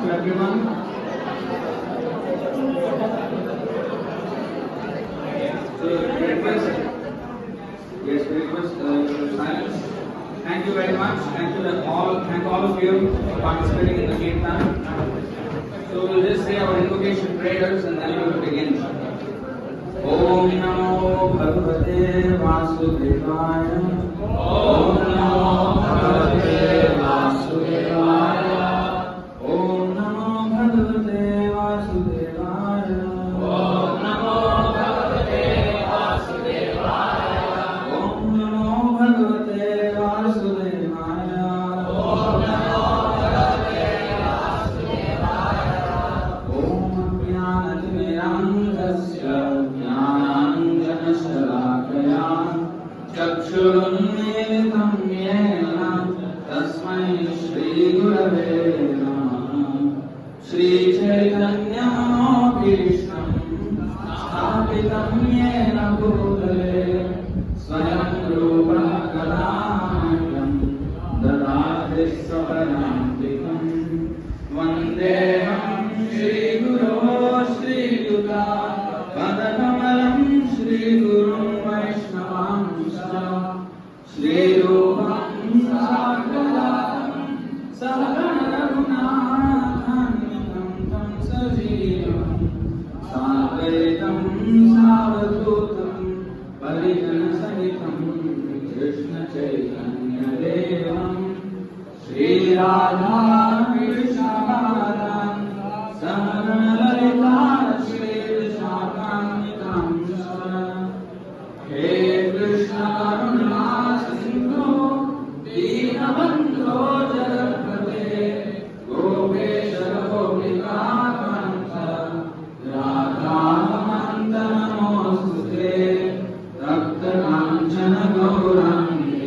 to everyone. So, request silence. Thank you very much. Thank all of you for participating in the Kirtan. So we'll just say our invocation prayers and then we will begin. Om Namo Bhagavate Vasudevaya. Om Namo Bhagavate Vasudevaya. Om Namo Bhagavate Vasudevaya. Om Namo Bhagavate Vasudevaya. Om Namo Bhagavate Vasudevaya. Om Namo Bhagavate Vasudevaya. Om Jnanatimirandhasya Jnananjanashalakaya Chakshurunmilitam yena Tasmai Shri Gurave Namaha. Shri Chaitanya Krishnam Sthapitam yena Bhutale Swayam Rupa Kadamyam Dadati Saparantikam Vandeham Shri Guru Shri Yuta Padakamalam Shri Guru Vaishnavamsa Shri Rupam Sakalatam Saharanaghunathanitam Tam Sajivam Sadvaitam Savadhutam Parijana Sahitam Krishna Chaitanya Devam Shri Radha Krishna Balaram Saharanalita Shri Vishakamitam He Krishna Karuna Sindhu Dinabandho Jagapate Gopesha Gopika Kanta Radha Manda Namostute Rakta Kanchana Gaurangi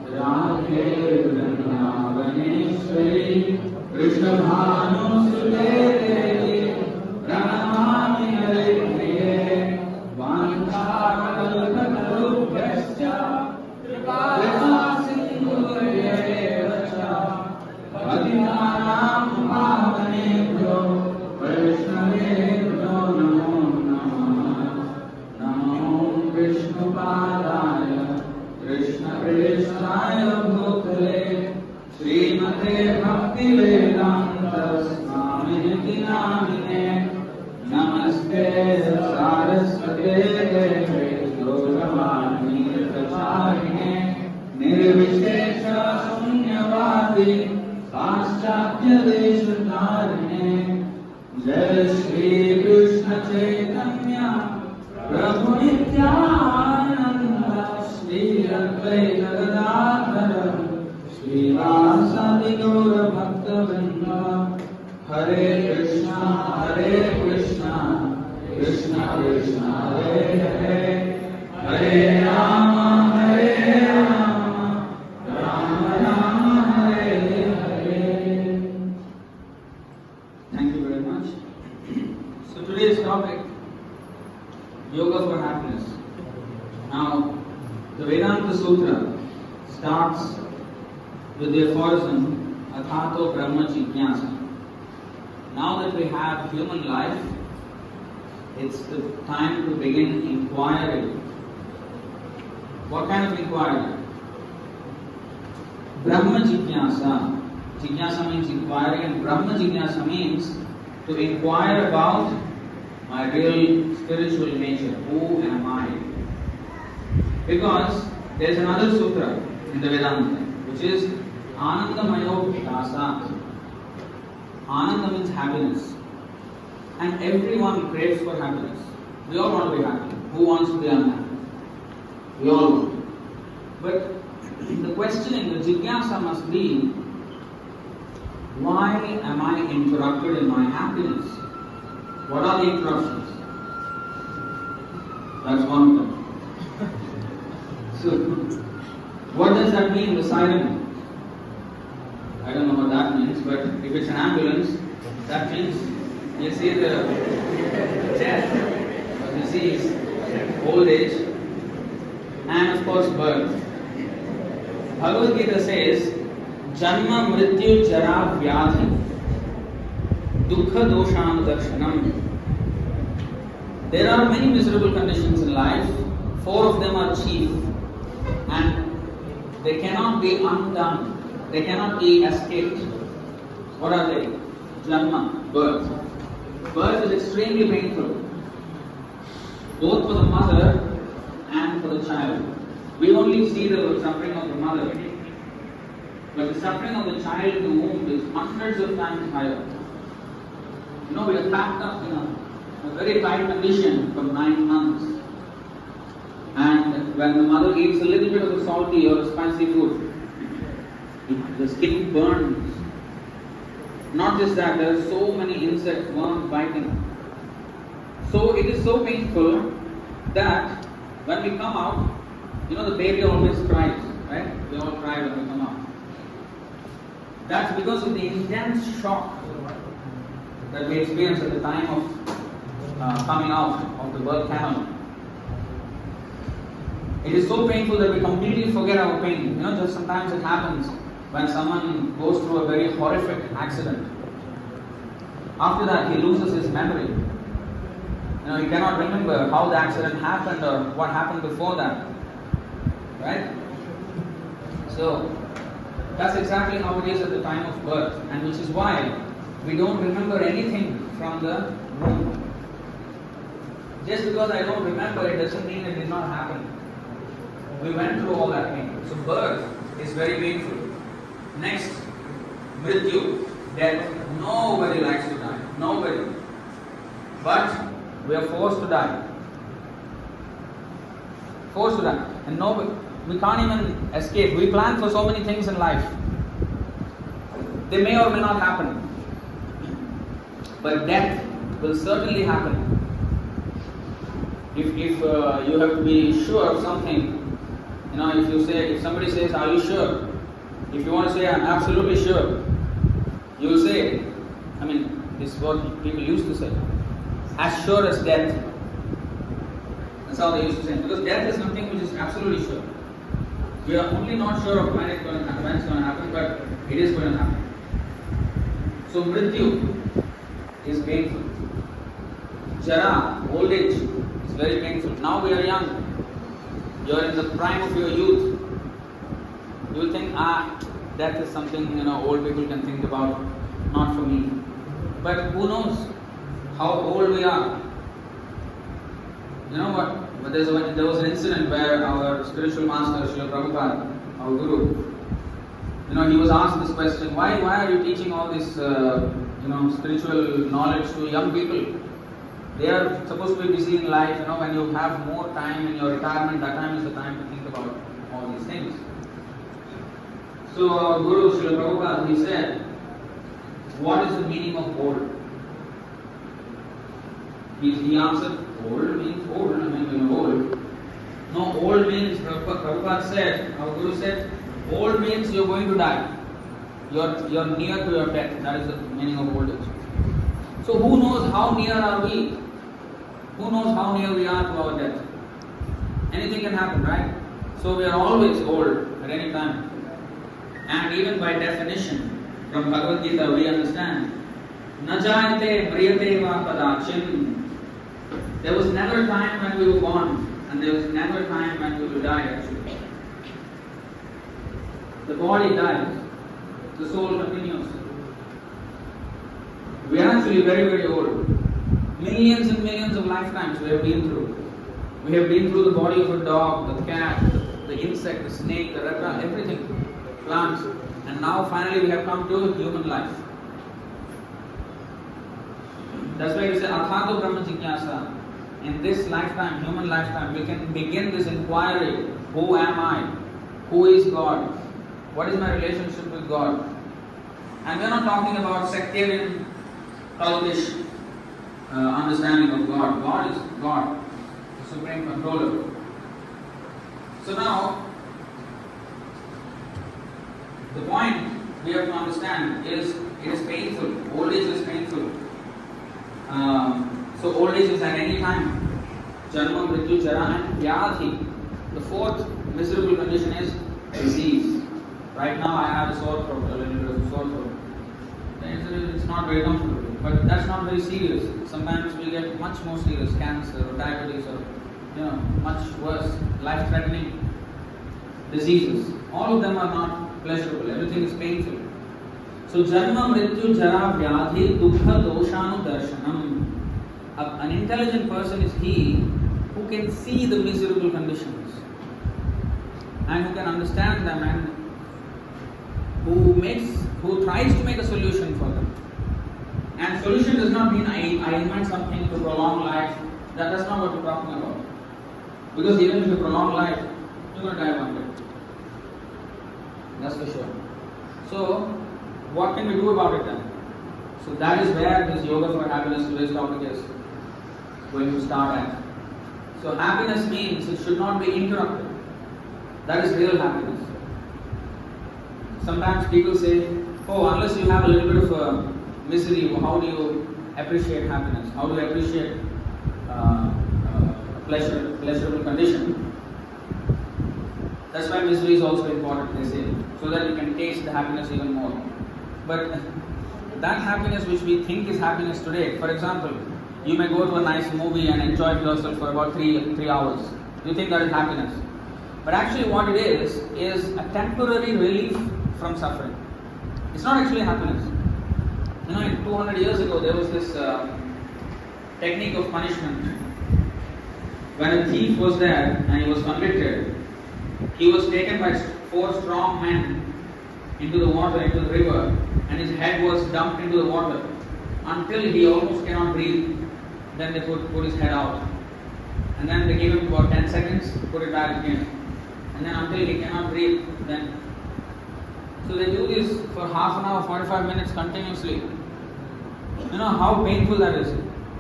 Radhe Vrindavaneshwari Krishna Bhanu Sute Devi Pranamami Haripriye Vanchakalpatarubhyascha Kripa Sindhureva cha Patitanam Pavanebhyo Vaishnavebhyo Namo Namah. Namo Vishnupadaya Krishna Preshaya Bhutale Srimate Bhaktivedanta Swamini Namine Namaste Saraswate Deve Gauravani Pracharine Nirvishesha Sunyavadi Paschatya Deshatarine Jai Shri Krishna Chaitanya Prabhu Nityananda Shri Advaita Gadadhara Srivasadi Gaura Bhakta-vrinda. Hare Krishna, Krishna Krishna, Hare Hare, Hare Rama, Rama Rama, Hare Hare. Thank you very much. So today's topic, Yoga for Happiness. Now, the Vedanta Sutra starts with the aphorism Athato Brahma Jignasa. Now that we have human life, it's the time to begin inquiry. What kind of inquiry? Brahma Jignasa. Jignasa means inquiry, and Brahma Jignasa means to inquire about my real spiritual nature. Who am I? Because there is another sutra in the Vedanta, which is Anandamayo Bhidasa. Ananda means happiness. And everyone craves for happiness. We all want to be happy. Who wants to be unhappy? We all want. But the questioning, the jigyasa must be, why am I interrupted in my happiness? What are the interruptions? That's one of them. So, what does that mean, the siren? I don't know what that means, but if it's an ambulance, that means you see the death, disease, old age, and of course birth. Bhagavad Gita says, Janma Mrityu Jara Vyadhi. Dukkha doshanudarshanam. There are many miserable conditions in life. 4 of them are chief, and they cannot be undone. They cannot be escaped. What are they? Janma, birth. Birth is extremely painful, both for the mother and for the child. We only see the suffering of the mother, but the suffering of the child in the womb is hundreds of times higher. We are packed up in a very tight condition for 9 months. And when the mother eats a little bit of the salty or the spicy food, the skin burns. Not just that, there are so many insects, worms biting. So it is so painful that when we come out, the baby always cries, right? We all cry when we come out. That's because of the intense shock that we experience at the time of coming out of the birth canal. It is so painful that we completely forget our pain. Just sometimes it happens when someone goes through a very horrific accident. After that, he loses his memory. He cannot remember how the accident happened or what happened before that. Right? So, that's exactly how it is at the time of birth, and which is why we don't remember anything from the womb. Just because I don't remember it doesn't mean it did not happen. We went through all that pain. So birth is very painful. Next, mrityu, death. Nobody likes to die. Nobody. But we are forced to die. Forced to die. And we can't even escape. We plan for so many things in life. They may or may not happen. But death will certainly happen. If you have to be sure of something, if somebody says, "Are you sure?" If you want to say, "I'm absolutely sure," you will say, this is what people used to say, "As sure as death." That's how they used to say. Because death is something which is absolutely sure. We are only not sure of when it's going to happen, but it is going to happen. So mrityu is painful. Jara, old age, is very painful. Now we are young. You are in the prime of your youth. You will think, death is something old people can think about, not for me. But who knows how old we are? You know what? But there was an incident where our spiritual master, Srila Prabhupada, our guru, he was asked this question: Why are you teaching all this, spiritual knowledge to young people? They are supposed to be busy in life. When you have more time in your retirement, that time is the time to think about all these things. So our guru, Srila Prabhupada, he said, "What is the meaning of old?" He answered, "Old means old. Old. No, old means," Prabhupada said, our guru said, "Old means you're going to die. You're near to your death. That is the meaning of old age." So who knows how near are we? Who knows how near we are to our death? Anything can happen, right? So we are always old at any time. And even by definition, from Bhagavad Gita we understand, "Na jayate mriyate va kadachin." There was never a time when we were born, and there was never a time when we will die actually. The body dies, the soul continues. We are actually very, very old. Millions and millions of lifetimes we have been through. We have been through the body of a dog, the cat, the insect, the snake, the reptile, everything, plants. And now finally we have come to human life. That's why we say, Athato Brahma Jignasa. In this lifetime, human lifetime, we can begin this inquiry. Who am I? Who is God? What is my relationship with God? And we are not talking about sectarian, cultish understanding of God. God is God, the supreme controller. So now, the point we have to understand is it is painful. Old age is painful. So old age is at any time. Janma, Mrityu, Jara and Vyadhi. The fourth miserable condition is disease. Right now I have a sore throat, a little bit of a sore throat. It's not very comfortable. But that's not very serious. Sometimes we get much more serious, cancer or diabetes or much worse, life-threatening diseases. All of them are not pleasurable. Everything is painful. So janma mrityu jara vyadhi dukha doshanu darshanam. An intelligent person is he who can see the miserable conditions and who can understand them and who tries to make a solution for them. And solution does not mean I invent something to prolong life. That's not what we're talking about. Because even if you prolong life, you're going to die one day. That's for sure. So, what can we do about it then? So that is where this yoga for happiness today's topic is going to start at. So happiness means it should not be interrupted. That is real happiness. Sometimes people say, oh, unless you have a little bit of misery, how do you appreciate happiness? How do you appreciate pleasurable condition? That's why misery is also important, they say, so that you can taste the happiness even more. But that happiness which we think is happiness today, for example, you may go to a nice movie and enjoy yourself for about 3 hours. You think that is happiness. But actually what it is a temporary relief from suffering. It's not actually happiness. 200 years ago there was this technique of punishment. When a thief was there and he was convicted, he was taken by 4 strong men into the water, into the river, and his head was dumped into the water until he almost cannot breathe. Then they put his head out. And then they give him about 10 seconds, put it back again. And then until he cannot breathe, then. So they do this for half an hour, 45 minutes continuously. You know how painful that is.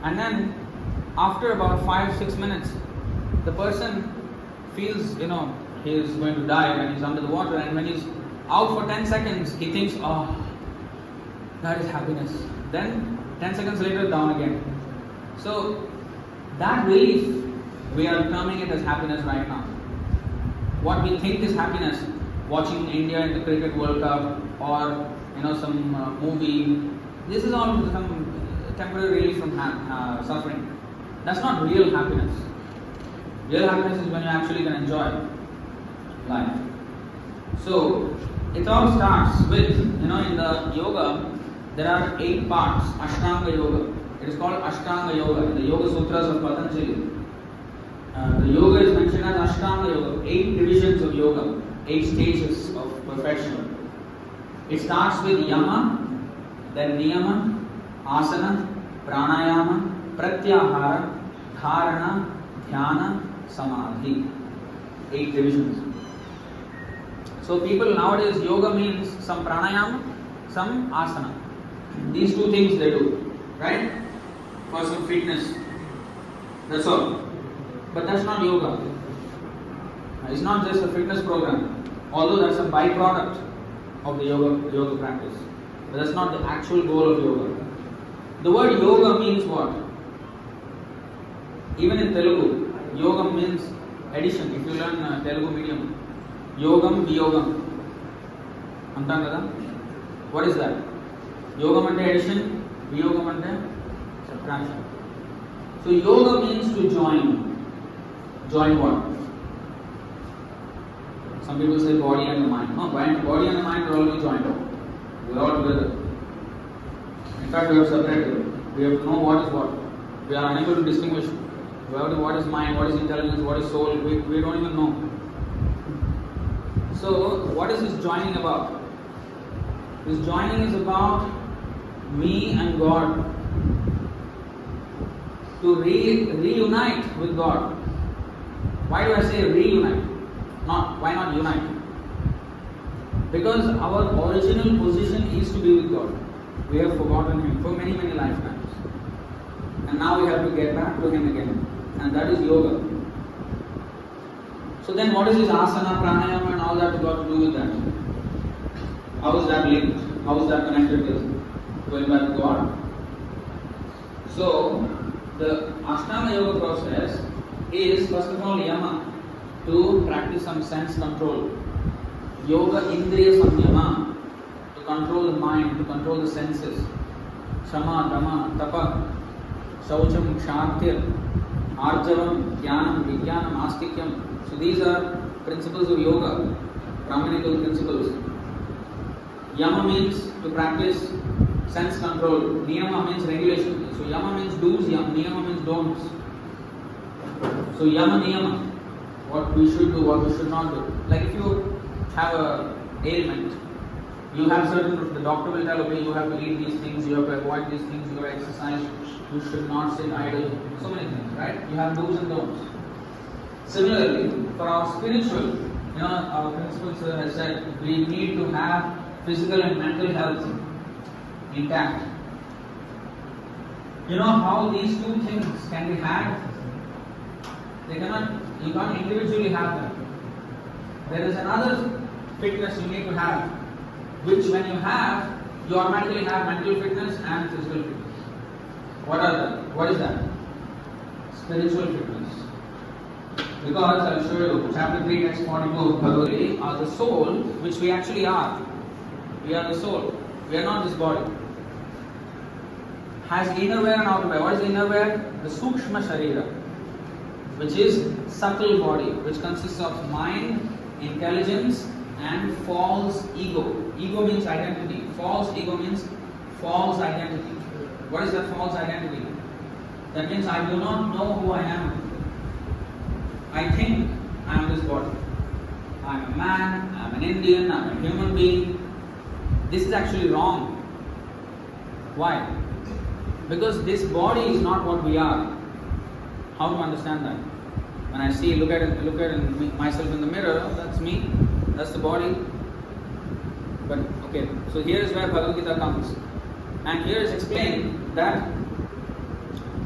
And after about 5-6 minutes, the person feels, he is going to die when he's under the water, and when he's out for 10 seconds, he thinks, oh, that is happiness. Then 10 seconds later, down again. So that relief, we are terming it as happiness right now. What we think is happiness, watching India in the Cricket World Cup or some movie, this is all some temporary relief from suffering. That's not real happiness. Real happiness is when you actually can enjoy life. So it all starts with, in the yoga, there are 8 parts, Ashtanga Yoga. It is called Ashtanga Yoga in the Yoga Sutras of Patanjali. The yoga is mentioned as Ashtanga Yoga, 8 divisions of yoga, 8 stages of perfection. It starts with Yama, then Niyama, Asana, Pranayama, Pratyahara, Dharana, Dhyana, Samadhi. 8 divisions. So people nowadays, yoga means some pranayama, some asana. These 2 things they do, right? For some fitness. That's all. But that's not yoga. It's not just a fitness program. Although that's a byproduct of the yoga practice. But that's not the actual goal of yoga. The word yoga means what? Even in Telugu, yoga means addition. If you learn Telugu medium, yogam, viyogam. Antam kada? What is that? Yogam ante addition, viyogam ante subtraction. So yoga means to join. Join what? Some people say body and the mind. No, body and the mind are already joined up. We are all together. In fact, we have separated. We have to know what is what. We are unable to distinguish. We have to know what is mind, what is intelligence, what is soul. We don't even know. So, what is this joining about? This joining is about me and God to reunite with God. Why do I say reunite? Why not unite? Because our original position is to be with God. We have forgotten Him for many, many lifetimes. And now we have to get back to Him again. And that is yoga. So then what is this asana, pranayama and all that got to do with that? How is that linked? How is that connected with going back to God? So the Ashtanga Yoga process is first of all yama, to practice some sense control. Yoga Indriya Samyama, to control the mind, to control the senses. Shama, Dama, Tapa, Shaucham, Kshatir, Arjavam, Jnanam, Vijnanam, Astikyam. So these are principles of yoga, Brahmanical principles. Yama means to practice sense control. Niyama means regulation. So Yama means do's, Niyama means don'ts. So Yama, Niyama, what we should do, what we should not do. Like if you have a ailment, you have certain, the doctor will tell, okay, you have to eat these things, you have to avoid these things, you have to exercise, you should not sit idle, so many things, right? You have do's and don'ts. Similarly, for our spiritual, our principal sir has said, we need to have physical and mental health intact. You know how these two things can be had? They cannot, you can't individually have them. There is another fitness you need to have, which when you have, you automatically have mental fitness and physical fitness. What is that? Spiritual fitness. Because I'll show you, chapter 3, text 42 of Vaagdevi are the soul, which we actually are. We are the soul. We are not this body. Has inner wear and outer wear. What is inner wear? The Sukshma Sharira, which is subtle body, which consists of mind, intelligence, and false ego. Ego means identity. False ego means false identity. What is that false identity? That means I do not know who I am. I think I am this body. I am a man, I am an Indian, I am a human being. This is actually wrong. Why? Because this body is not what we are. How to understand that? When I look at myself in the mirror, that's me, that's the body. But okay, so here is where Bhagavad Gita comes. And here is explained that,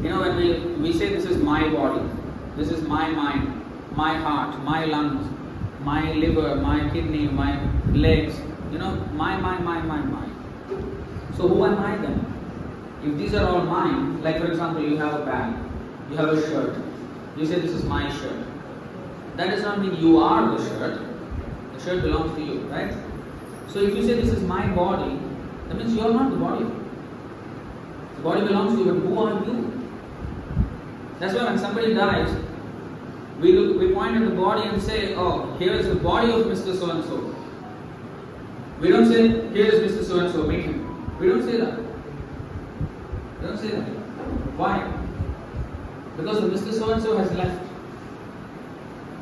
when we say this is my body, this is my mind, my heart, my lungs, my liver, my kidney, my legs, my. So who am I then? If these are all mine, like for example, you have a bag, you have a shirt, you say this is my shirt. That does not mean you are the shirt belongs to you, right? So if you say this is my body, that means you are not the body. The body belongs to you, but who are you? That's why when somebody dies, we point at the body and say, oh, here is the body of Mr. So-and-so. We don't say, here is Mr. So-and-so, meet him. We don't say that. We don't say that. Why? Because the Mr. So-and-so has left.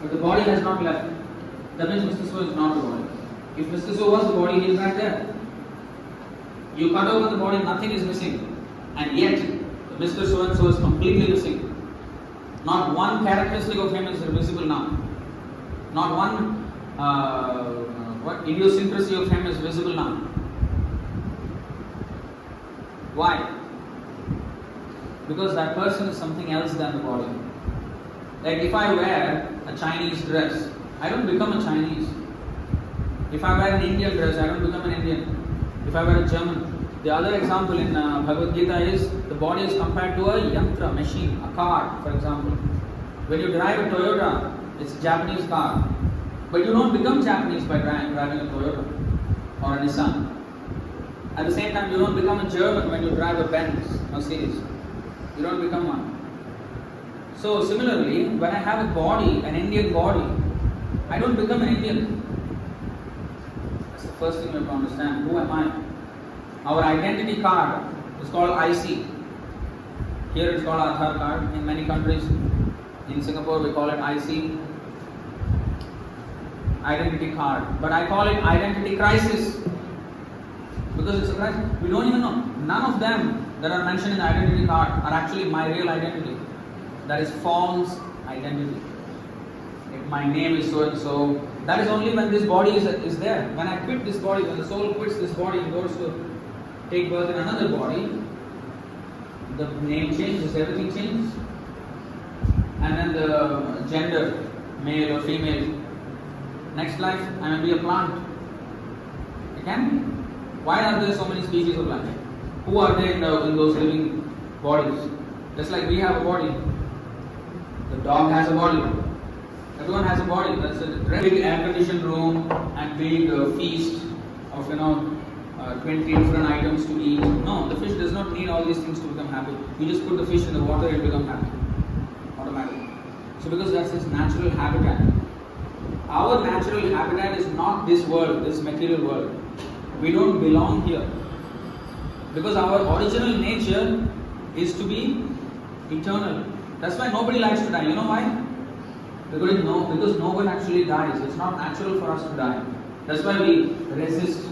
But the body has not left. That means Mr. So is not the body. If Mr. So was the body, he is right there. You cut open the body, nothing is missing. And yet, Mr. So-and-so is completely missing. Not one characteristic of him is visible now. Not one idiosyncrasy of him is visible now. Why? Because that person is something else than the body. Like if I wear a Chinese dress, I don't become a Chinese. If I wear an Indian dress, I don't become an Indian. If I wear a German. The other example in Bhagavad Gita is the body is compared to a yantra, machine, a car, for example. When you drive a Toyota, it's a Japanese car. But you don't become Japanese by driving a Toyota or a Nissan. At the same time, you don't become a German when you drive a Benz, Mercedes. You don't become one. So similarly, when I have a body, an Indian body, I don't become an Indian. That's the first thing you have to understand. Who am I? Our identity card is called IC. Here it's called Aadhaar card. In many countries, in Singapore we call it IC. Identity card. But I call it identity crisis. Because it's a crisis. We don't even know. None of them that are mentioned in the identity card are actually my real identity. That is false identity. If my name is so and so, that is only when this body is there. When I quit this body, when the soul quits this body and goes to take birth in another body, the name changes, everything changes. And then the gender, male or female. Next life, I may be a plant. It can be. Why are there so many species of life? Who are there in those living bodies? Just like we have a body. The dog has a body. Everyone has a body. That's a big air-conditioned room and big feast of 20 different items to eat. No, the fish does not need all these things to become happy. You just put the fish in the water, it will become happy automatically. So because that's its natural habitat. Our natural habitat is not this world, this material world. We don't belong here. Because our original nature is to be eternal. That's why nobody likes to die. You know why? Because no one actually dies. It's not natural for us to die. That's why we resist.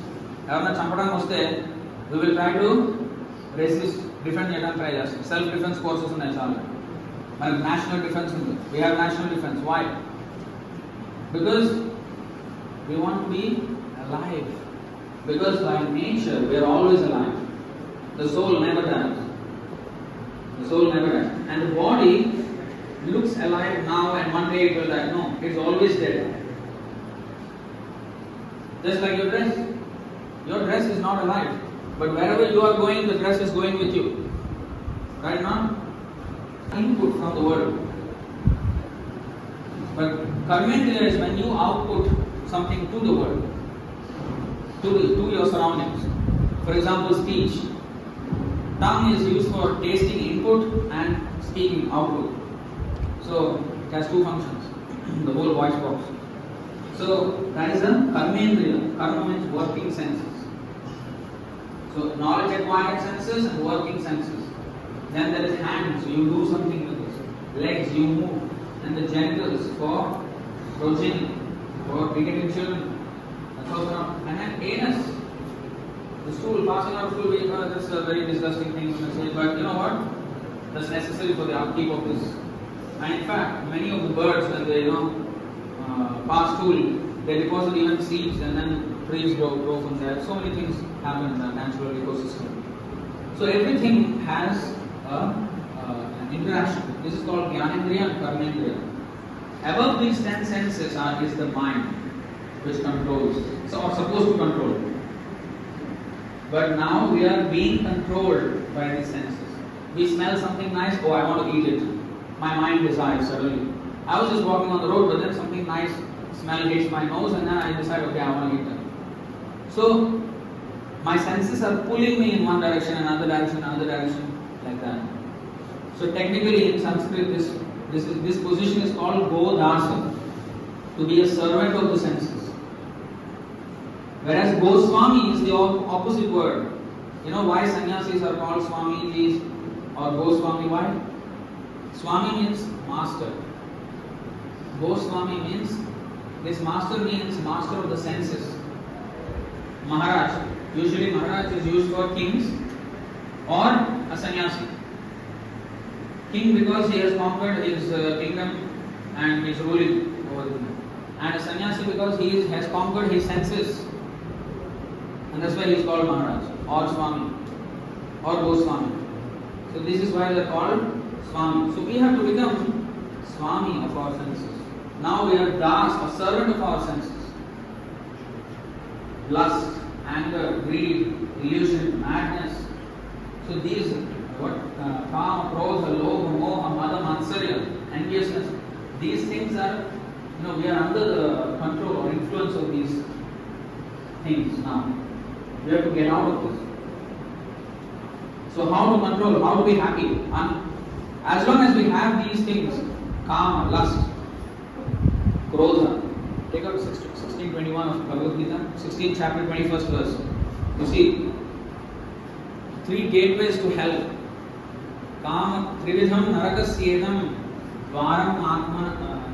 We will try to resist, defend self-defense courses in national defense. We have national defense. Why? Because we want to be alive. Because by nature we are always alive. The soul never dies. The soul never dies. And the body looks alive now and one day it will die. No, it's always dead. Just like your dress. Your dress is not alive. But wherever you are going, the dress is going with you. Right now? Input from the world. But karmendriya is when you output something to the world, to your surroundings. For example, speech. Tongue is used for tasting input and speaking output. So it has two functions, the whole voice box. So that is a karmendriya. Karma means working senses. So knowledge acquired senses and working senses. Then there is hands, so you do something with this. Legs, you move. And the genitals for progeny, for begetting children. And then anus. The stool, passing out stool, that's a very disgusting thing to say, but you know what? That's necessary for the upkeep of this. And in fact, many of the birds, when they pass stool, they deposit even seeds and then trees grow from there. So many things happen in the natural ecosystem. So everything has an interaction. This is called Jnanendriya and Karmendriya. Above these 10 senses is the mind, which controls, or supposed to control. But now we are being controlled by these senses. We smell something nice, oh, I want to eat it. My mind decides suddenly. I was just walking on the road, but then something nice smell hits my nose, and then I decide, okay, I want to eat that. So my senses are pulling me in one direction, another direction, like that. So technically in Sanskrit, this position is called Godasa, to be a servant of the senses. Whereas Goswami is the opposite word. You know why sannyasis are called Swamijis or Goswami? Why? Swami means master. Goswami means, this master means master of the senses. Maharaj. Usually Maharaj is used for kings or a sannyasi. King because he has conquered his kingdom and is ruling over them. And a sannyasi because he has conquered his senses. And that's why he is called Maharaj or Swami or Goswami. So this is why they are called Swami. So we have to become Swami of our senses. Now we are Das, a servant of our senses. Lust, anger, greed, illusion, madness. So these, Kama, Krodha, Lobha, Moha, Mada, Matsarya, enviousness. These things are, we are under the control or influence of these things now. We have to get out of this. So how to control, how to be happy? And as long as we have these things, Kama, lust, Krodha. Take out 16:21 of Bhagavad Gita, 16th chapter, 21st verse. You see, 3 gateways to hell. Kama, Trividham, Narakasyedam, Dvaram, Atma,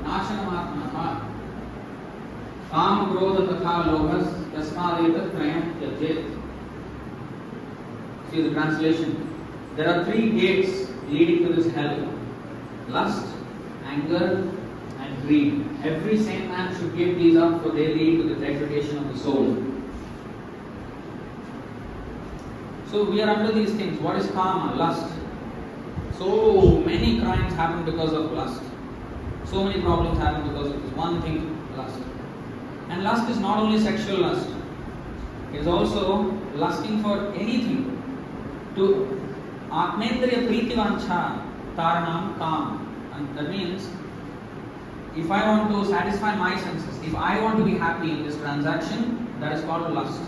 Nashanam, Atma. Kama, Krodha, Tatha, Lobhas, Tasmadetat, Trayam, Yajet. See the translation. There are 3 gates leading to this hell. Lust, anger, and greed. Every sane man should give these up, for they lead to the degradation of the soul. So we are under these things. What is Kama? Lust. So many crimes happen because of lust. So many problems happen because of this one thing, lust. And lust is not only sexual lust. It is also lusting for anything. To Atmendriya Pritivancha Taranam Kam. And that means, if I want to satisfy my senses, if I want to be happy in this transaction, that is called lust.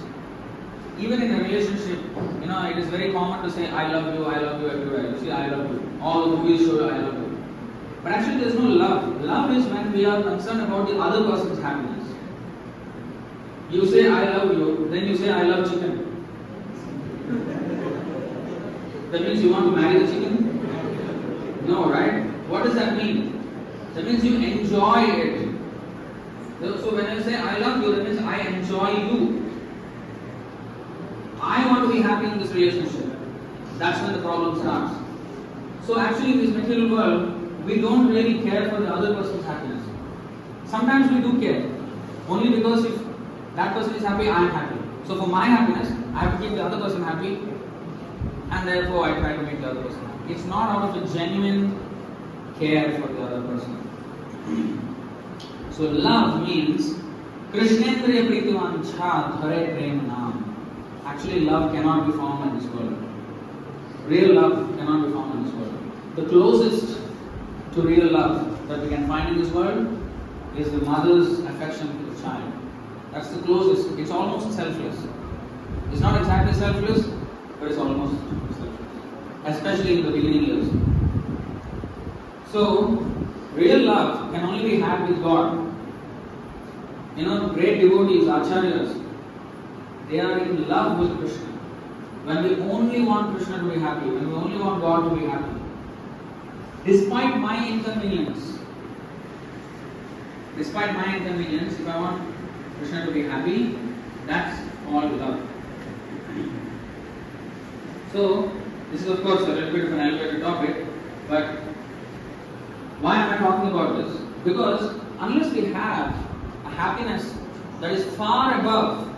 Even in a relationship, it is very common to say, I love you everywhere. You see, I love you. All the movies show I love you. But actually, there is no love. Love is when we are concerned about the other person's happiness. You say, I love you, then you say, I love chicken. That means you want to marry the chicken? No, right? What does that mean? That means you enjoy it. So when I say I love you, that means I enjoy you. I want to be happy in this relationship. That's when the problem starts. So actually in this material world, we don't really care for the other person's happiness. Sometimes we do care. Only because if that person is happy, I am happy. So for my happiness, I have to keep the other person happy, and therefore I try to make the other person happy. It's not out of a genuine care for the other person. So love means Krishnendriya Pritivancha Dhare Prem Nam. Actually, love cannot be found in this world. Real love cannot be found in this world. The closest to real love that we can find in this world is the mother's affection for the child. That's the closest. It's almost selfless. It's not exactly selfless, but it's almost selfless. Especially in the beginning years. So, real love can only be had with God. Great devotees, acharyas, they are in love with Krishna. When we only want Krishna to be happy, when we only want God to be happy, despite my inconvenience, if I want Krishna to be happy, that's all love. So, this is of course a little bit of an elevated topic, but why am I talking about this? Because unless we have a happiness that is far above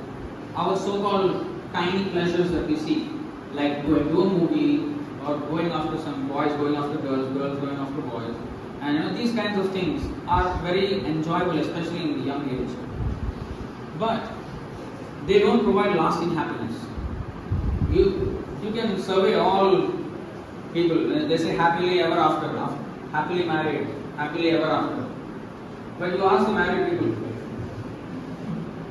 our so-called tiny pleasures that we seek, like going to a movie, or going after some boys going after girls, girls going after boys, and these kinds of things are very enjoyable, especially in the young age. But they don't provide lasting happiness. You can survey all people. They say happily ever after, happily married, happily ever after. But you ask the married people.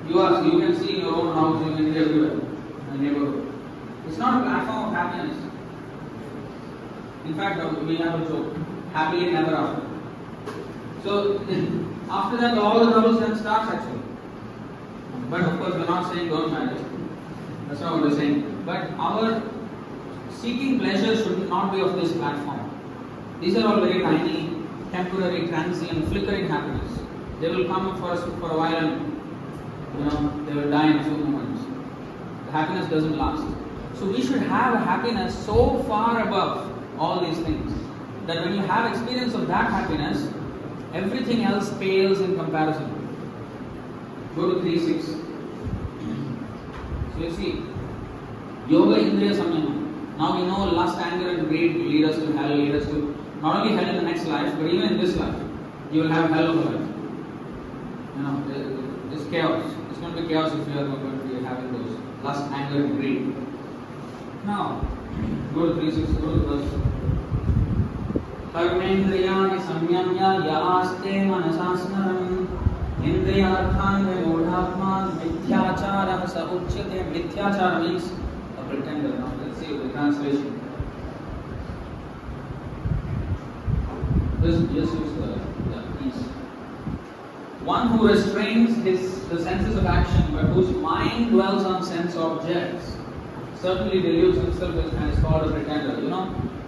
You can see in your own house, you can see everywhere, in the neighborhood. It's not a platform of happiness. In fact, we have a joke, happily never after. So after that, all the troubles then starts actually. But of course, we're not saying don't marry. That's not what we're saying. But our seeking pleasure should not be of this platform. These are all very tiny, temporary, transient, flickering happiness. They will come for us for a while and they will die in a few moments. The happiness doesn't last. So we should have a happiness so far above all these things that when you have experience of that happiness, everything else pales in comparison. Go to 3.6. So you see, Yoga Indriya Samyama. Now we know lust, anger and greed lead us to hell, lead us to not only hell in the next life, but even in this life. You will have hell of a life. It's chaos. It's going to be chaos if you are going to be having those lust, anger and greed. Now, go to 3.6, go to the verse. Karmendriyani samyamya yaste manasasnaram indriyarthan vimodhatma mithyachara sa uchyate. Mithyachara means a pretender. Now let's see the translation. Just use the ease. One who restrains the senses of action but whose mind dwells on sense objects certainly deludes himself and is called a pretender.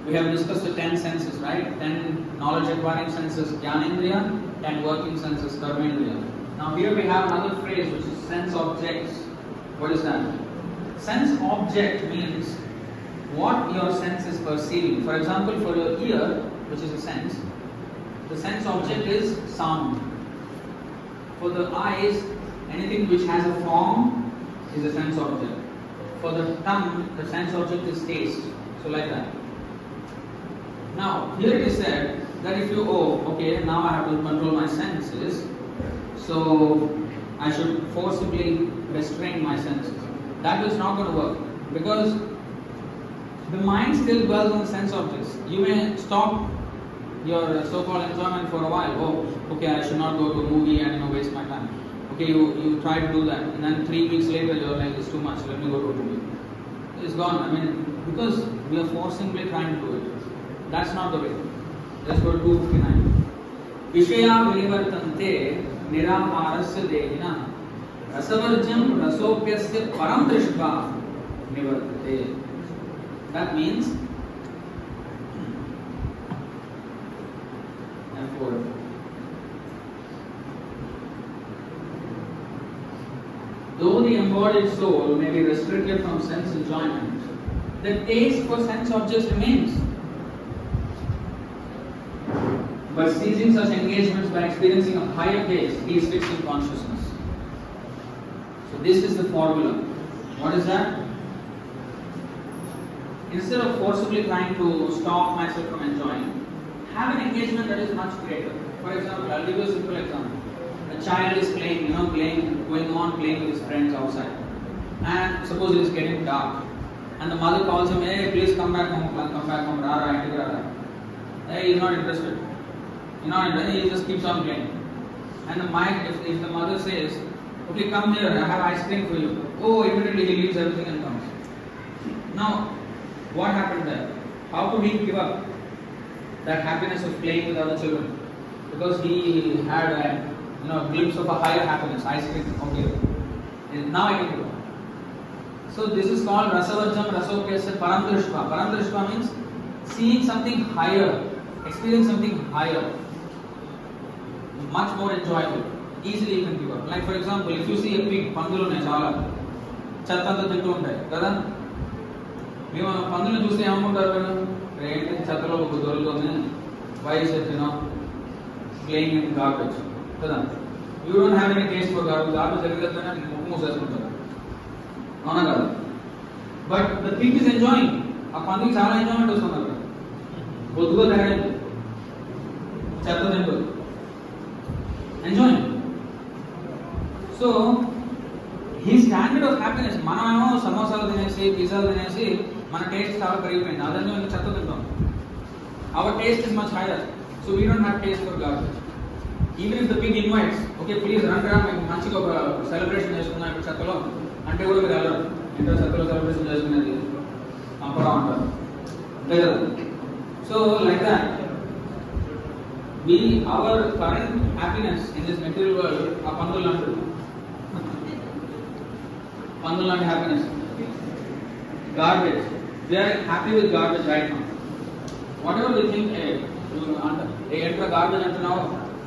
We have discussed the 10 senses, right? 10 knowledge acquiring senses, Jnanendriya, 10 working senses, Karmendriya. Now here we have another phrase which is sense objects. What is that? Sense object means what your sense is perceiving. For example, for your ear, which is a sense, the sense object is sound. For the eyes, anything which has a form is a sense object. For the tongue, the sense object is taste. So like that. Now, here it is said that if you, now I have to control my senses, so I should forcibly restrain my senses. That is not going to work because the mind still dwells on the sense objects. You may stop your so-called enjoyment for a while. I should not go to a movie and waste my time. Okay, you try to do that, and then 3 weeks later you're like, it's too much, let me go to OTB. It's gone. I mean, because we are forcibly trying to do it. That's not the way. Let's go to 259. Vishaya Vinivartante Niraharasya Devina Rasavarjam Rasopyasya Param Drishva Nivartate. That means though the embodied soul may be restricted from sense enjoyment, the taste for sense objects remains. But ceasing such engagements by experiencing a higher taste, he is fixed in consciousness. So this is the formula. What is that? Instead of forcibly trying to stop myself from enjoying, have an engagement that is much greater. For example, I'll give you a simple example. A child is playing, going on playing with his friends outside. And suppose it is getting dark. And the mother calls him, hey, please come back home, rara. Hey, he's not interested. He just keeps on playing. And if the mother says, okay, come here, I have ice cream for you. Oh, immediately he leaves everything and comes. Now, what happened there? How could he give up that happiness of playing with other children? Because he had a glimpse of a higher happiness, ice cream. Okay, now I can do it. So this is called Rasavarjam Rasopyasya Param Drishva. Param Drishva means seeing something higher, experiencing something higher, much more enjoyable. Easily you can give up. Like for example, if you see a pig, పందులు ఉన్నాయి చాలా చెత్తంతా తింటూ ఉంటాయి కదా. మేము పందులను చూస్తే ఏమనుకుంటారు కదా, ఏంటి చెత్తలో ఒక దొరుకుతుంది, why is it playing in garbage కదా. You don't have any taste for garbage జరిగేదైనా ముక్కు మూసేసుకుంటారు, అవునా కదా. But the pig is enjoying. ఆ పందుకి చాలా ఎంజాయ్మెంట్ వస్తుంది అక్కడ, బొద్దుగా తయారైంది, చెత్త తింటూ enjoying. So his standard of happiness, మనమేమో సమోసాలు తినేసి పిజ్జాలు తినేసి మన టేస్ట్ చాలా పెరిగిపోయింది, అదన్నీ ఇంకా చెత్త తింటాం. Our taste is much higher, so we don't have taste for garbage. Even if the pig invites, okay, please రండిరా మేము మంచిగా ఒక సెలబ్రేషన్ చేసుకుందాం ఇప్పుడు చెత్తలో అంటే కూడా మీరు వెళ్ళరు. ఇంట్లో చెత్తలో సెలబ్రేషన్ చేసుకునేది అప్పుడు అంటారు అంతే కదా. So like that our current happiness in this material world are పందులు లాంటి happiness. Garbage. We are happy with garbage right now. Whatever we think, ఏంట్రా గార్బేజ్ అంటున్నావు,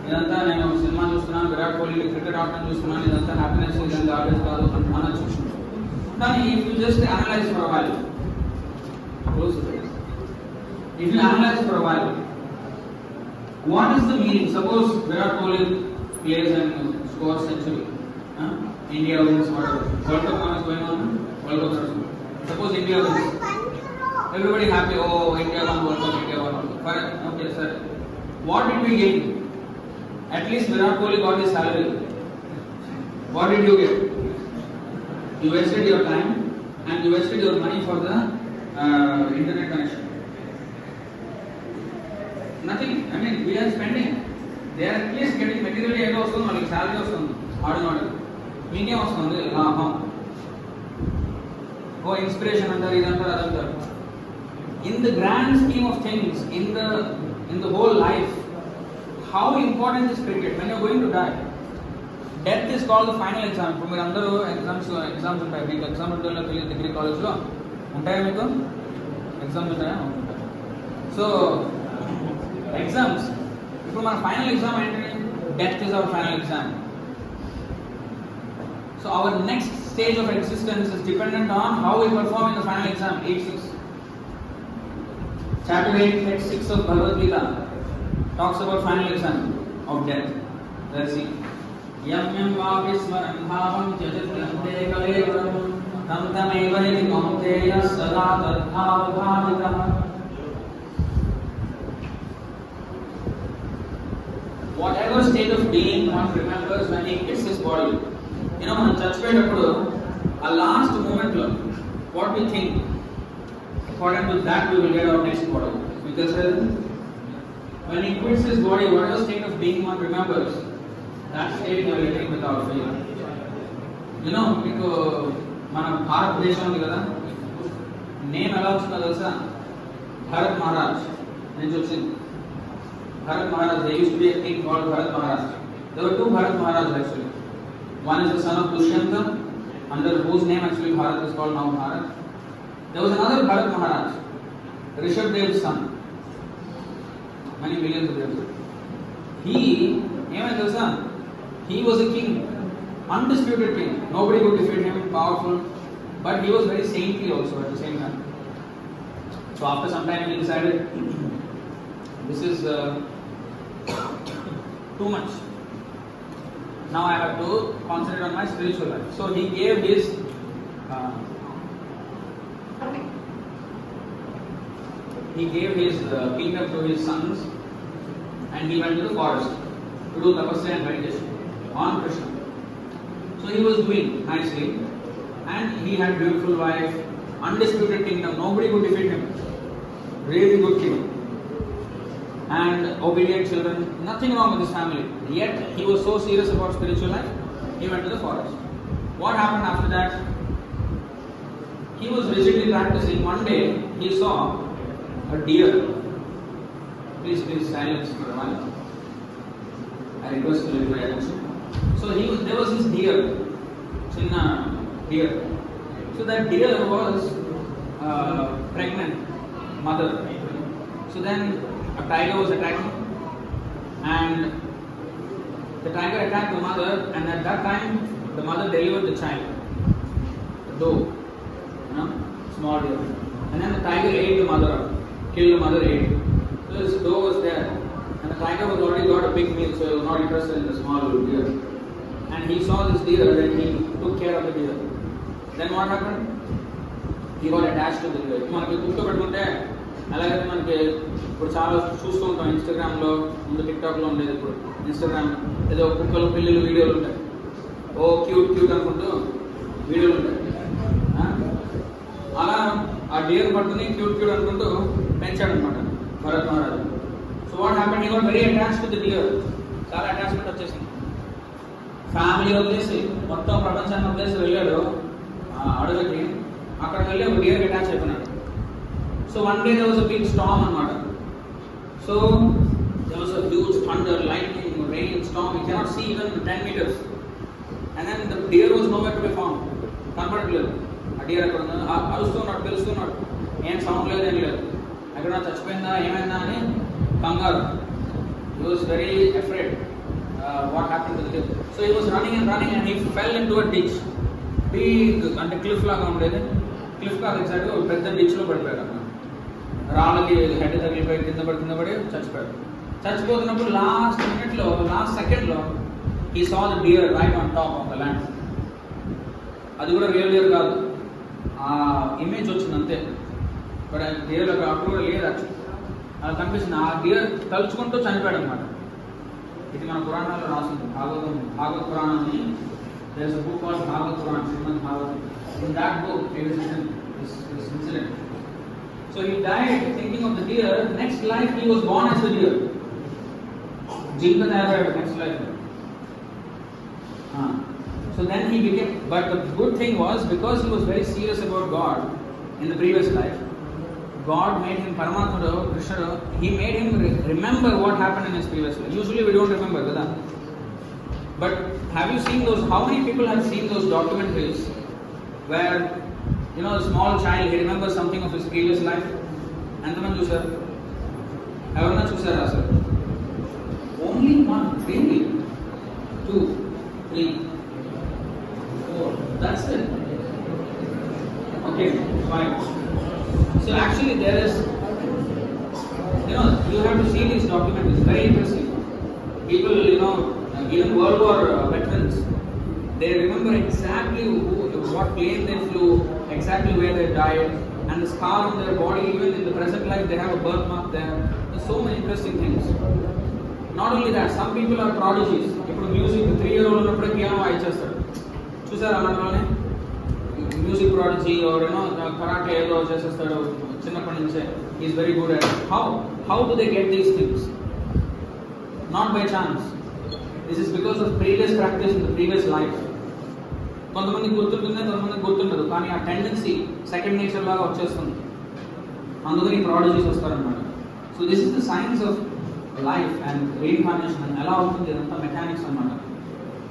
ఇదంతా నేను సినిమా చూస్తున్నాను, విరాట్ కోహ్లీ క్రికెట్ ఆడటం చూస్తున్నాను, ఇదంతా హ్యాపీనెస్, ఇదంతా గార్బేజ్ కాదు అనొచ్చు. కానీ if you just analyze for a while, what is the meaning? Suppose Virat Kohli plays and scores century. India wins whatever. World Cup is going on. World Cup is. Suppose India wins. Everybody happy. Oh, India won World Cup. India won World Cup. Okay, sir. What did we gain? At least Virat Kohli got his salary. What did you get? You wasted your time and you wasted your money for the internet connection. Nothing. I mean, we are spending. They are at least getting materially ఏదో వస్తుంది, వాళ్ళకి salary వస్తుంది, ఆడినోడు మీకే వస్తుంది లాభం. ఓ inspiration అంటారు, ఇదంటారు, అదంటారు. In the grand scheme of things, in the whole life, how important is cricket? When you are going to die, death is called the final exam. ఇప్పుడు మీరు అందరూ ఎగ్జామ్స్ ఉంటాయి, మీకు ఎగ్జామ్ ఉంటుందో తెలియదు, డిగ్రీ కాలేజ్లో ఉంటాయా, మీకు ఎగ్జామ్స్ ఉంటాయా? సో ఎగ్జామ్స్, ఇప్పుడు మన ఫైనల్ ఎగ్జామ్ ఏంటంటే death is our final exam. So our next stage of existence is dependent on how we perform in the final exam. 8:6 chapter 8 text 6 of Bhagavad Gita talks about final exam of death. Let's see. Yam yam vapi smaran bhavam jajatante kalevaram tam tameva iti kaunteya sada tadbhava bhavitah. Whatever state of being one remembers when he hits his body. మనం చచ్చిపోయేటప్పుడు ఆ last moment లో what we think, according to that we will get our next body. Because when he quits his body, whatever state of being one remembers, That state you are living without faith. You know, మీకు మన భారతదేశం ఉంది కదా, name ఎలా వచ్చిందో తెలుసా? భరత్ మహారాజ్ నుంచి వచ్చింది. Bharat Maharaj, there used to be a king called Bharat Maharaj. There were two Bharat Maharaj actually. One is the son of Dushyanta, under whose name actually Bharat is called now Bharat. There was another Bharat Maharaj, Rishabdev's son. Many millions of years. He was a king, undisputed king. Nobody could defeat him, powerful, but he was very saintly also at the same time. So after some time he decided, this is too much. Now I have to concentrate on my spiritual life. So he gave his kingdom to his sons, and he went to the forest to do tapasya and meditation on Krishna. So he was doing nicely, and he had beautiful wife, undisputed kingdom. Nobody could defeat him. Really good king. And obedient children, nothing wrong with his family. Yet he was so serious about spiritual life, he went to the forest. What happened after that? He was rigidly practicing. One day he saw a deer. Please silence for a while. I request you to pay attention. So there was this deer, chinna deer. So that deer was pregnant mother. So then a tiger was attacking, and the tiger attacked the mother, and at that time the mother delivered the child, the doe, small deer, and then the tiger ate the mother up, killed the mother, ate. So this doe was there, and the tiger was already got a big meal, so he was not interested in the small deer, and he saw this deer and he took care of the deer. Then what happened? He got attached to the deer. మనకి గుర్తుపెట్టుకుంటే అలాగే మనకి ఇప్పుడు చాలా చూస్తూ ఉంటాం ఇన్స్టాగ్రామ్లో, ముందు టిక్టాక్లో ఉండేది, ఇప్పుడు ఇన్స్టాగ్రామ్ ఏదో కుక్కలు పిల్లులు వీడియోలు ఉంటాయి, ఓ క్యూట్ అనుకుంటూ వీడియోలు ఉంటాయి. అలా ఆ డియర్ పట్టుకుని క్యూట్ అనుకుంటూ పెంచాడు అనమాట భరత్ మహారాజు. So what happened, he got very attached to the dear. చాలా అటాచ్మెంట్ వచ్చేసింది. ఫ్యామిలీ వదిలేసి మొత్తం ప్రపంచాన్ని వదిలేసి వెళ్ళాడు అడవికి. అక్కడికి వెళ్ళి ఒక డియర్కి అటాచ్ అయిపోయినాడు. So one day there was a big storm anamata. So there was a huge thunder, lightning, rain, storm. You cannot see even 10 meters. And then the deer was nowhere to be found. Kanpadaledu. A deer akkada arustunnadu, pilustunnadu. Em sound ledhu, em ledhu. Akkada chachipoyinda, emainda ani kangaru. He was very afraid. What happened to the deer? So he was running and he fell into a ditch. Big ante cliff laga undedi. Cliff ka exact ga పెద్ద ditch లో పడిపోయాడు. రాళ్ళకి head తగిలిపోయి కింద పడి చచ్చిపోయాడు. చచ్చిపోతున్నప్పుడు last సెకండ్లో he saw the deer right on top of the land. అది కూడా real dear కాదు, ఆ ఇమేజ్ వచ్చింది అంతే. బట్ ఆ డియర్ అప్పుడు కూడా లేదు యాక్చువల్, అది కనిపిస్తుంది. ఆ డియర్ తలుచుకుంటూ చనిపోయాడు అనమాట. ఇది మన పురాణాల్లో రాసింది, భాగవత పురాణం అని. There is a book called Bhagavad Puran, Srimad Bhagavatam. In that book, it is written this incident. So he died thinking of the deer. Next life he was born as a deer. Jinka tayarayadu next life. So then he became. But the good thing was, because he was very serious about God in the previous life, God made him Paramatma, Krishna. He made him remember what happened in his previous life. Usually we don't remember, kada. But have you seen those? How many people have seen those documentaries where, a small child, he remembers something of his previous life? Entamani chusaru? Evarna chusara sir? Only one, really? 2, 3, 4. That's it. Okay, fine. So actually there is, you have to see these documentaries. It's very interesting. People, even World War veterans, they remember exactly what plane they flew, exactly where they died, and the scar on their body. Even in the present life, they have a birthmark there. There's so many interesting things. Not only that, some people are prodigies. ఇప్పుడు music 3-year-old ఉన్నప్పుడే piano వాయించేస్తాడు. చూసారు అలాంటి వాళ్ళని? Music prodigy are karate ఏదో చేసేస్తాడు చిన్నప్పటి నుంచే. Is very good at. How do they get these things? Not by chance. This is because of previous practice in the previous life. కొంతమందికి గుర్తుంటుంది, కొంతమందికి గుర్తుండదు, కానీ ఆ టెండెన్సీ సెకండ్ నేచర్ లాగా వచ్చేస్తుంది. అందుకని ప్రాడజీస్ వస్తారనమాట. So this is the science of life and reincarnation అని ఎలా అవుతుంది, ఇదంతా మెకానిక్స్ అనమాట.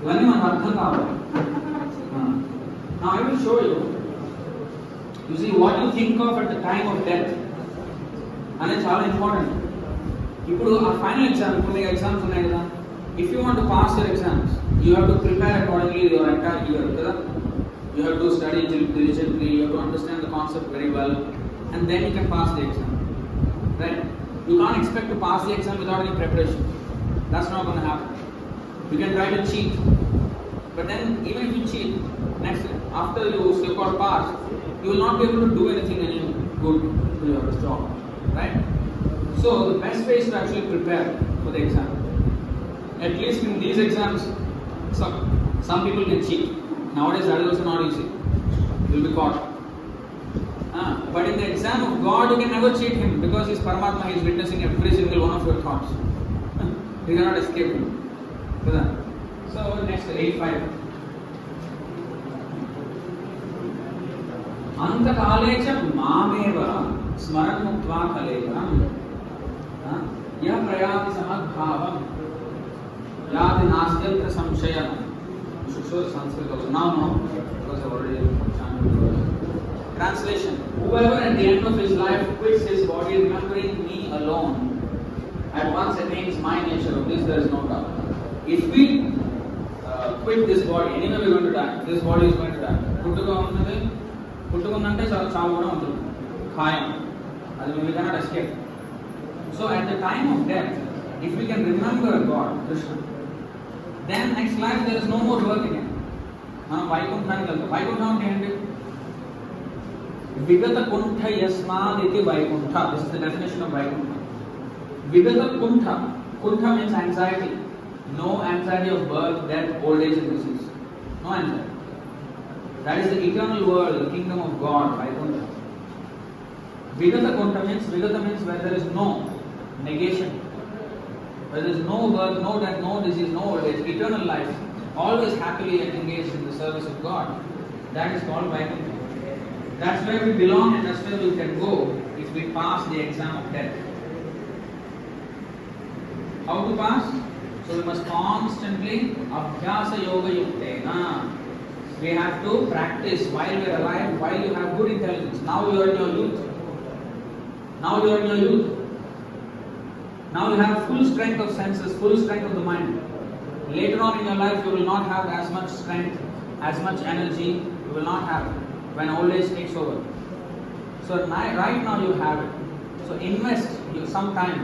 ఇవన్నీ మనకు అర్థం కావాలి. Now I will show you. You see what you think of at the time of death అనేది చాలా ఇంపార్టెంట్. ఇప్పుడు ఆ ఫైనల్ ఎగ్జామ్, ఇప్పుడు మీకు ఎగ్జామ్స్ ఉన్నాయి కదా, if you want to pass your exams, you have to prepare accordingly your entire year, kada? You have to study diligently, you have to understand the concept very well, and then you can pass the exam, right? You can't expect to pass the exam without any preparation. That's not going to happen. You can try to cheat, but then even if you cheat, after you so-called pass, you will not be able to do anything any good to your job, right? So the best way is to actually prepare for the exam. At least in these exams, some people can cheat. Nowadays that is also not easy. You will be caught. But in the exam of God, you can never cheat him, because he is Paramatma, he is witnessing every single one of your thoughts. You cannot escape him. So next 85. अंतकाले च मामेव स्मरन् मुक्त्वा कलेवरम् यः प्रयाति समद्भावम् याति नास्त्यत्र संशयः. You should show the Sanskrit also. Now no, because I've already chanted. Translation: whoever at the end of his life quits his body remembering me alone, at once attains my nature. Of this there is no doubt. If we quit this body, anyway we are going to die. This body is going to die. పుట్టుకుందంటే చావు కూడా ఉంటుంది, ఖాయం. అది we cannot escape. So at the time of death, if we can remember God, Krishna, then next life there is no more work again. మనం వైకుంఠానికి వెళ్తాం. వైకుంఠం అంటే ఏంటి? విగత కుంఠ యస్మాద్ ఇది Vaikuntha. This is the definition of Vaikuntha. విగత కుంఠ. Kuntha means anxiety. No anxiety of birth, death, old age and disease. No anxiety. That is the eternal world, the kingdom of God, Vaikuntha. Vigata Kuntha means where there is no negation, where there is no birth, no death, no disease, no old age, eternal life, always happily engaged in the service of God. That is called Vaikuntha. That's where we belong, and that's where we can go if we pass the exam of death. How to pass? So we must constantly abhyasa yoga yuktena. We have to practice while we are alive, while you have good intelligence. Now you are in your youth. Now you have full strength of senses, full strength of the mind. Later on in your life, you will not have as much strength, as much energy. You will not have when old age takes over. So right now you have it. So invest some time.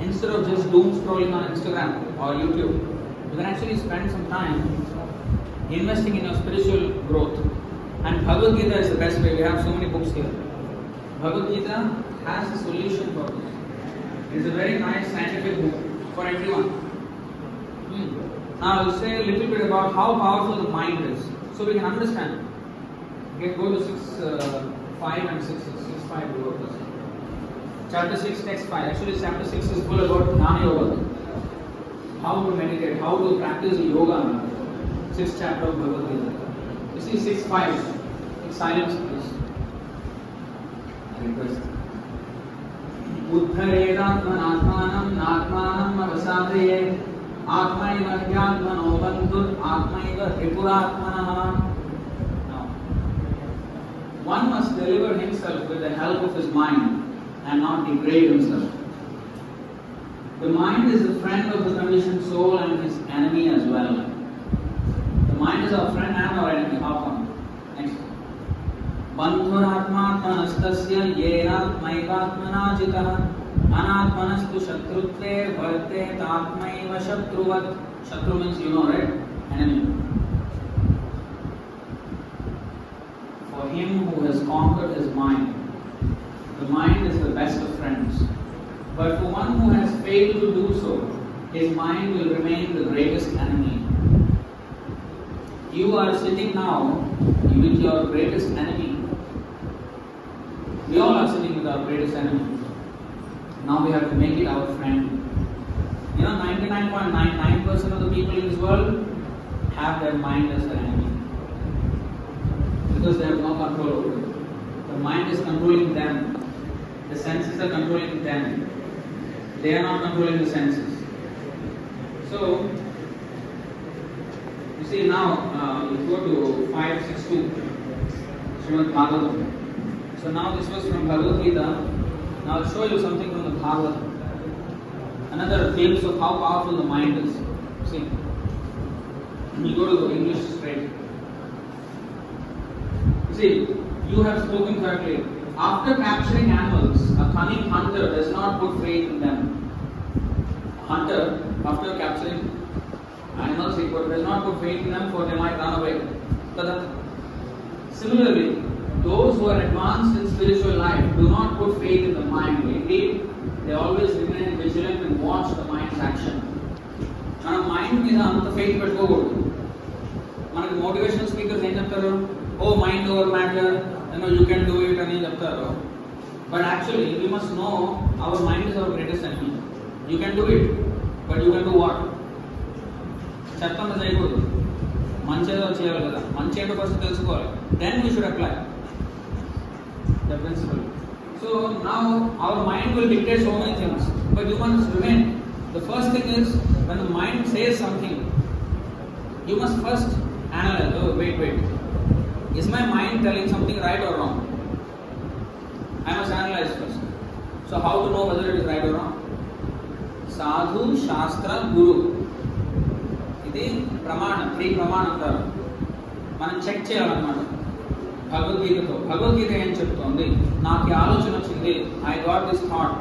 Instead of just doom scrolling on Instagram or YouTube, you can actually spend some time investing in your spiritual growth. And Bhagavad Gita is the best way. We have so many books here. Bhagavad Gita has a solution for this. It is a very nice scientific book for everyone. Now I will say a little bit about how powerful the mind is, so we can understand. Okay, go to 6.5 and 6.5. Chapter 6, text 5. Actually, chapter 6 is full about Jnana Yoga. How to meditate, how to practice yoga. 6th chapter of Bhagavad Gita. You see 6.5. Silence, please. I request. Uddharedatmanatmanam natmanam avasadhayet atmaiva hyatmano bandhur atmaiva tripuratmanah. Now, one must deliver himself with the help of his mind and not degrade himself. The mind is the friend of the conditioned soul and his enemy as well. The mind is our friend and our enemy. How come? Next. Bandhuratmatmanastasya yenatmaivatmana jitah anatmanastu shatrutve vartet atmaiva shatruvat. Shatru means you know, right? Enemy. For him who has conquered his mind, the mind is the best of friends. But for one who has failed to do so, his mind will remain the greatest enemy. You are sitting now with your greatest enemy. We all are sitting with our greatest enemy. Now we have to make it our friend. 99.99% of the people in this world have their mind as their enemy. Because they have no control over it. The mind is controlling them. The senses are controlling them. They are not controlling the senses. So, you see now, you go to 562, Srimad Bhagavatam. So now this was from Bhagavad Gita. Now I'll show you something from the Bhagavatam. Another glimpse of how powerful the mind is. See, you go to the English straight. You see, you have spoken correctly. After capturing animals, a cunning hunter does not put faith in them. Hunter, after capturing animals, he does not put faith in them, for they might run away. Similarly, those who are advanced in spiritual life do not put faith in the mind. Indeed, they always remain vigilant and watch the mind's action. మన mind మీద అంత faith పెట్టుకోకూడదు. మనకి motivational speakers ఏం చెప్తారు? Oh mind over matter, you can do it అని చెప్తారు. But actually we must know our mind is our greatest enemy. You can do it, but you can do what? చెప్తాను చేయకూడదు. మంచి ఏదో చేయాలి కదా. మంచి ఏంటో ఫస్ట్ తెలుసుకోవాలి. Then we should apply the principle. So now our mind will dictate so many things, but you must remain. The first thing is, when the mind says something, you must first analyze. Oh, wait. Is my mind telling something right or wrong? I must analyze first. So how to know whether it is right or wrong? Sadhu, Shastra, Guru. ఇది ప్రమాణం, 3 ప్రమాణం అంటారు. మనం check చేయాలన్నమాట భగవద్గీతతో. భగవద్గీత ఏం చెప్తోంది? నాకు ఈ ఆలోచన వచ్చింది, I got this thought.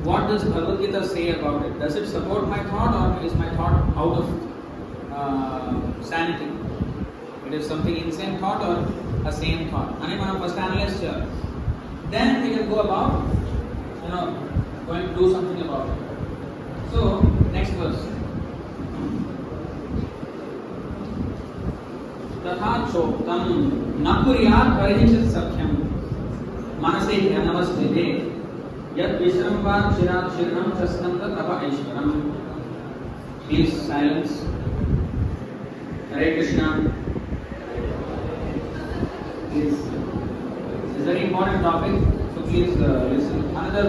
What does Bhagavad Gita say about it? Does it support my thought or is my thought out of sanity? It is something insane thought or a sane thought? అని మనం first analyse చేయాలి. Then we can go about, going to do something about it. So, next verse. तथा चोक्तम न कुर्यात् परिचित सख्यम मनसे अनवस्थिते यत् विश्रम्भात् चिरात् शीघ्रं तस्तं तप ऐश्वरम्. Please silence. Hare Krishna. Please. It's a very important topic, so please listen. Another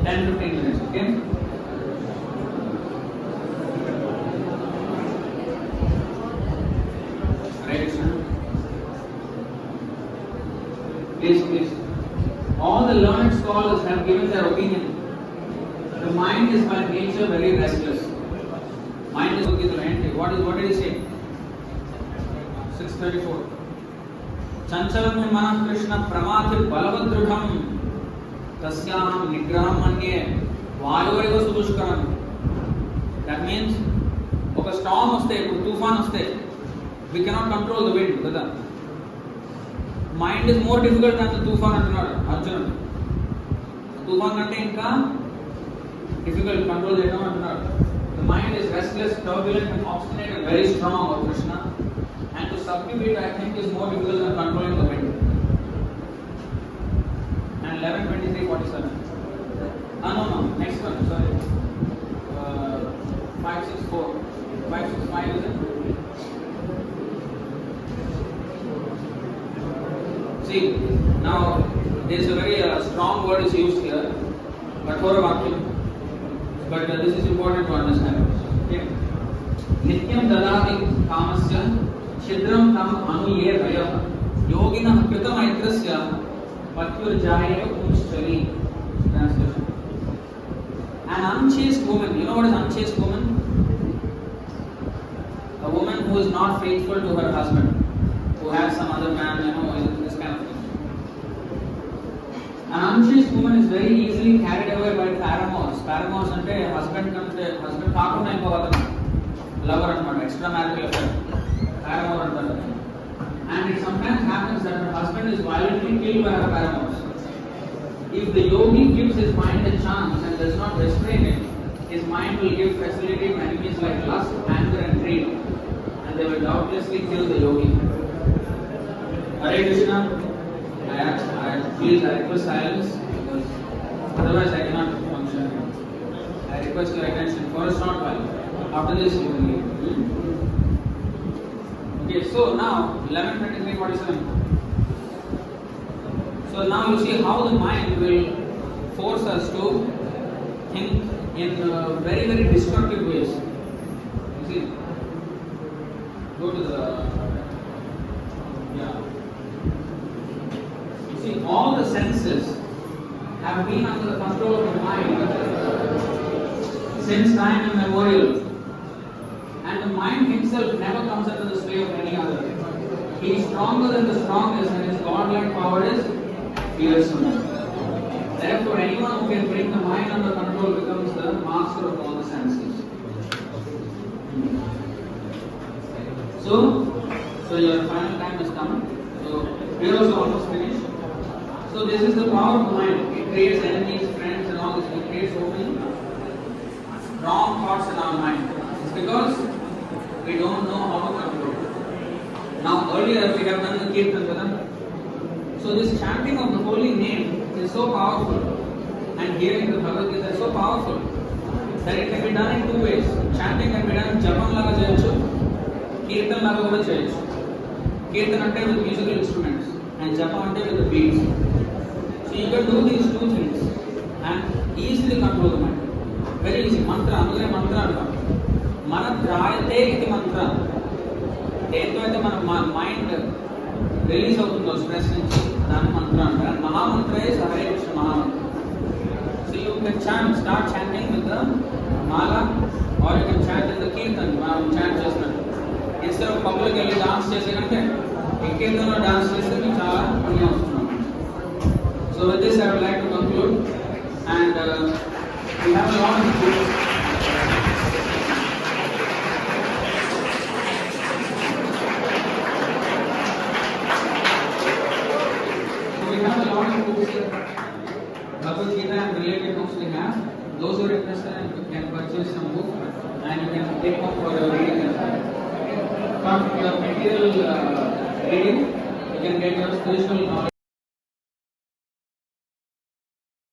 10-15 minutes, okay? Please. All the learned scholars have given their opinion. The mind is by nature very restless. Mind is okay to end. What did he say? 634. Chanchalam manah Krishna pramati balavadrugham tasyaham nigraham manye vayuvariva sudushkaram. That means, oka storm vaste, oka tufan vaste, we cannot control the wind, kada. Mind is more difficult than the tufan antunnadu Arjuna. Tufan ante inka difficult control cheyadam antunnadu. The mind is restless, turbulent and obstinate and very strong of Krishna, and to subdue it I think is more difficult than controlling the wind. And 11:23:47. No, next one, sorry. 564. 565 is it? See, now there is a very strong word is used here, kathora vakyam, but this is important to understand. Okay. Nityam dadati kamasya chidram tam anuye rayah yoginah kritam aitrasya patyurjayeva kumschali. Translation. An unchaste woman, you know what is unchaste woman? A woman who is not faithful to her husband, who has some other man, this kind of thing. An unchaste woman is very easily carried away by paramours. Paramours ante husband kaakunda inko atanu lover anamata, extramarital affair. Paramour antaru. And it sometimes happens that her husband is violently killed by her paramours. If the yogi gives his mind a chance and does not restrain it, his mind will give facility to enemies like lust, anger and greed, and they will doubtlessly kill the yogi. Hare Krishna. Please, I request silence because otherwise I cannot function. Hare request your attention for a short while. After this, you will leave. Okay, so now 11:23:47. So now you see how the mind will force us to think in very, very destructive ways. You see, go to the You see, all the senses have been under the control of the mind since time immemorial, and the mind himself never comes under the sway of any other. He is stronger than the strongest, and his godlike power is fearsome. Therefore, anyone who can bring the mind under control becomes the master of all the senses. So your final time has come. So we are also almost finished. So this is the power of the mind. It creates enemies, friends, and all this. It creates so many wrong thoughts in our mind. It's because we don't know how to control. Now earlier we have done the Kirtan with them. So this chanting of the holy name is so powerful, and hearing the Bhagavad Gita is so powerful that it can be done in two ways. Chanting can be done japam laga cheyochu, kirtan laga kuda cheyochu. Kirtan ante with musical instruments and japa ante with the beats. So you can do these two things and easily control the mind. Very easy. Mantra, andure mantra antam. Manatrayate iti mantra. Dento aithe mana mind release avutundo stress nunchi dani mantra antaru. Mahamantra is Hare Krishna Mahamantra. So you can start chanting with the mala, or you can chant in the kirtan. మనం chant చేస్తున్నట్టు. Instead of public వెళ్ళి dance చేసే కంటే ఈ కీర్తనలో dance చేస్తే మీకు చాలా పుణ్యం వస్తుంది. So with this I would like to conclude, and we have a lot of books. Bhagavad Gita and related books we have. Those who are interested can purchase some book and you can take up for your reading as well. From your material reading, you can get your spiritual knowledge.